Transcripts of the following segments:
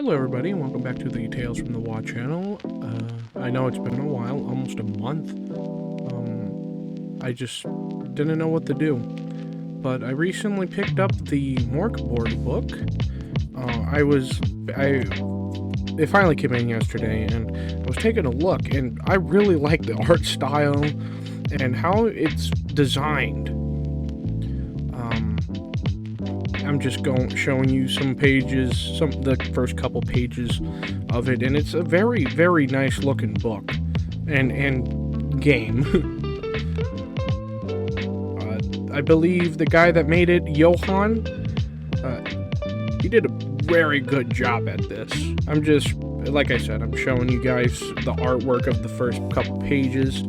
Hello everybody, and welcome back to the Tales from the Wa channel. I know it's been a while, almost a month. I just didn't know what to do. But I recently picked up the Borg book. It finally came in yesterday, and I was taking a look, and I really like the art style and how it's designed. I'm just showing you some pages, the first couple pages of it, and it's a very, very nice looking book and game. I believe the guy that made it, Johan, he did a very good job at this. Like I said, I'm showing you guys the artwork of the first couple pages.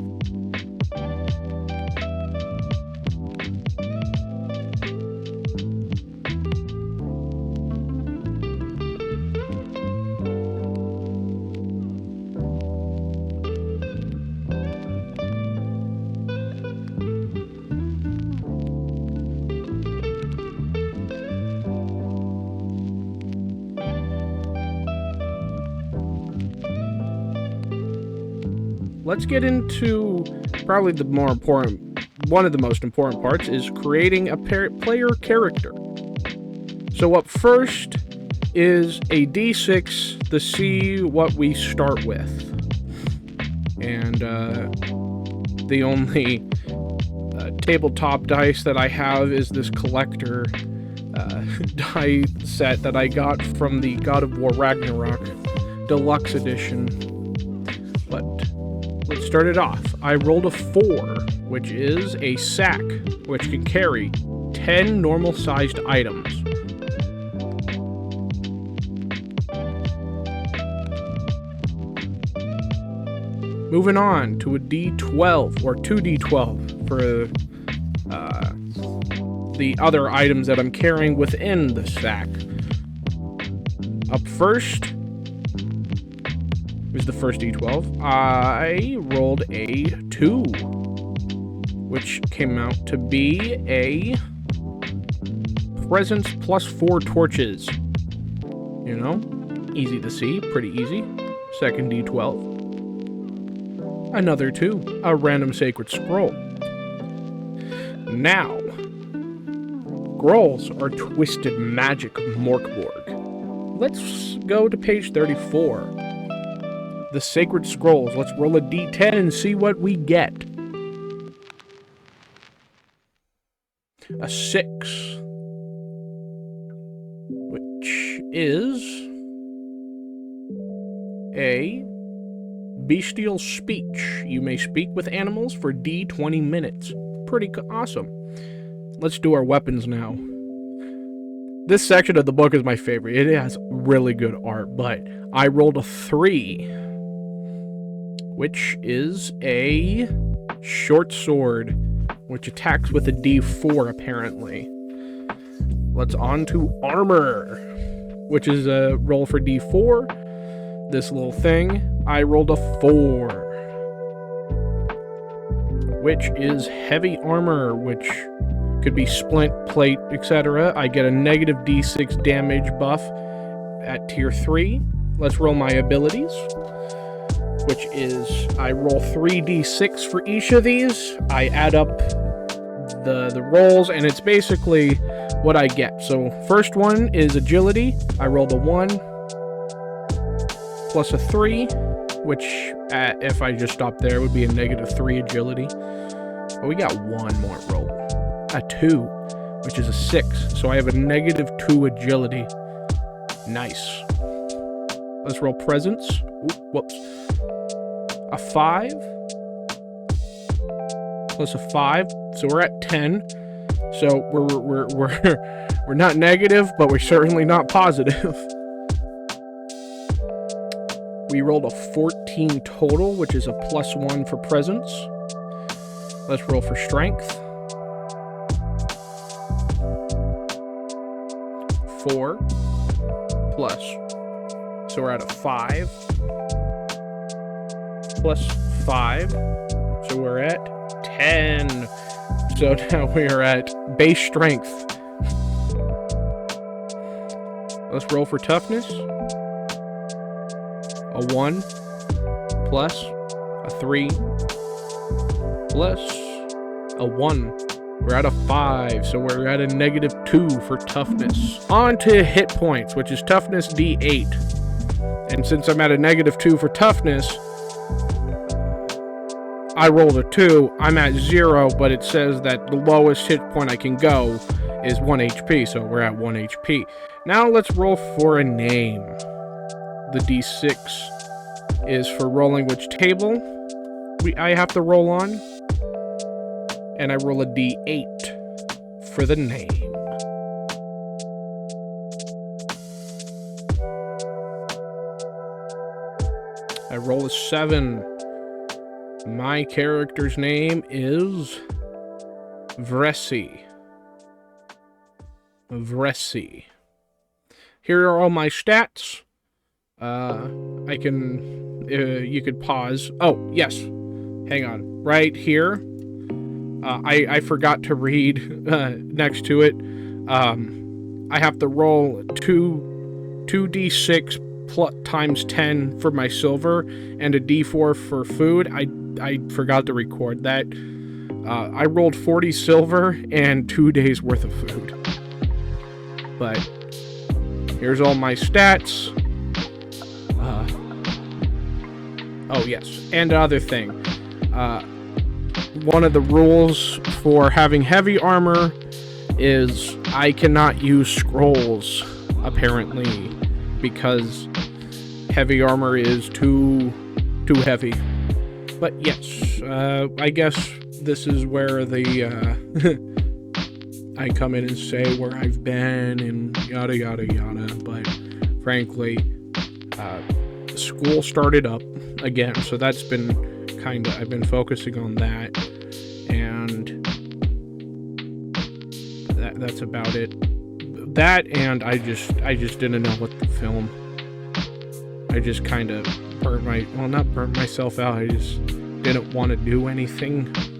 Let's get into probably one of the most important parts is creating a player character. So up first is a D6 to see what we start with. And the only tabletop dice that I have is this collector die set that I got from the God of War Ragnarok Deluxe Edition. But let's start it off. I rolled a 4, which is a sack, which can carry 10 normal-sized items. Moving on to a D12, or 2D12, for the other items that I'm carrying within the sack. Up first is the first D12. I rolled a 2, which came out to be a presence plus 4 torches. You know, easy to see, pretty easy. Second D12. Another 2, a random sacred scroll. Now, scrolls are twisted magic of Morkborg. Let's go to page 34. The sacred scrolls. Let's roll a d10 and see what we get. A 6, which is a bestial speech. You may speak with animals for d20 minutes. Pretty awesome. Let's do our weapons now. This section of the book is my favorite. It has really good art, but I rolled a 3, which is a short sword, which attacks with a d4 apparently. Let's on to armor, which is a roll for d4. This little thing, I rolled a 4, which is heavy armor, which could be splint, plate, etc. I get a negative d6 damage buff at tier 3. Let's roll my abilities, which is I roll 3d6 for each of these. I add up the rolls, and it's basically what I get. So first one is agility. I rolled a 1 plus a 3, which if I just stop there would be a negative 3 agility. But we got one more roll. A 2, which is a 6. So I have a negative 2 agility. Nice. Let's roll presence. Ooh, whoops. A 5 plus a 5, so we're at 10. So we're not negative, but we're certainly not positive. We rolled a 14 total, which is a +1 for presence. Let's roll for strength. 4 plus, so we're at a 5 plus 5, so we're at 10. So now we are at base strength. Let's roll for toughness. a 1 plus a 3 plus a 1. We're at a 5, so we're at a -2 for toughness. On to hit points, which is toughness D8. And since I'm at a -2 for toughness, I rolled a 2. I'm at 0, but it says that the lowest hit point I can go is 1 HP, so we're at 1 HP. Now let's roll for a name. The D6 is for rolling which table I have to roll on. And I roll a D8 for the name. I roll a 7. My character's name is Vressy. Vressy. Here are all my stats. You could pause. Oh, yes. Hang on. Right here. I forgot to read next to it. I have to roll 2d6 times 10 for my silver and a d4 for food. I forgot to record that. I rolled 40 silver and 2 days worth of food. But here's all my stats. Oh yes, and another thing. One of the rules for having heavy armor is I cannot use scrolls, apparently, because heavy armor is too heavy. But yes, I guess this is where I come in and say where I've been and yada yada yada. But frankly, school started up again, so that's been I've been focusing on that, and that's about it. That, and I just didn't know what to film. I just kind of not burnt myself out. I just didn't want to do anything.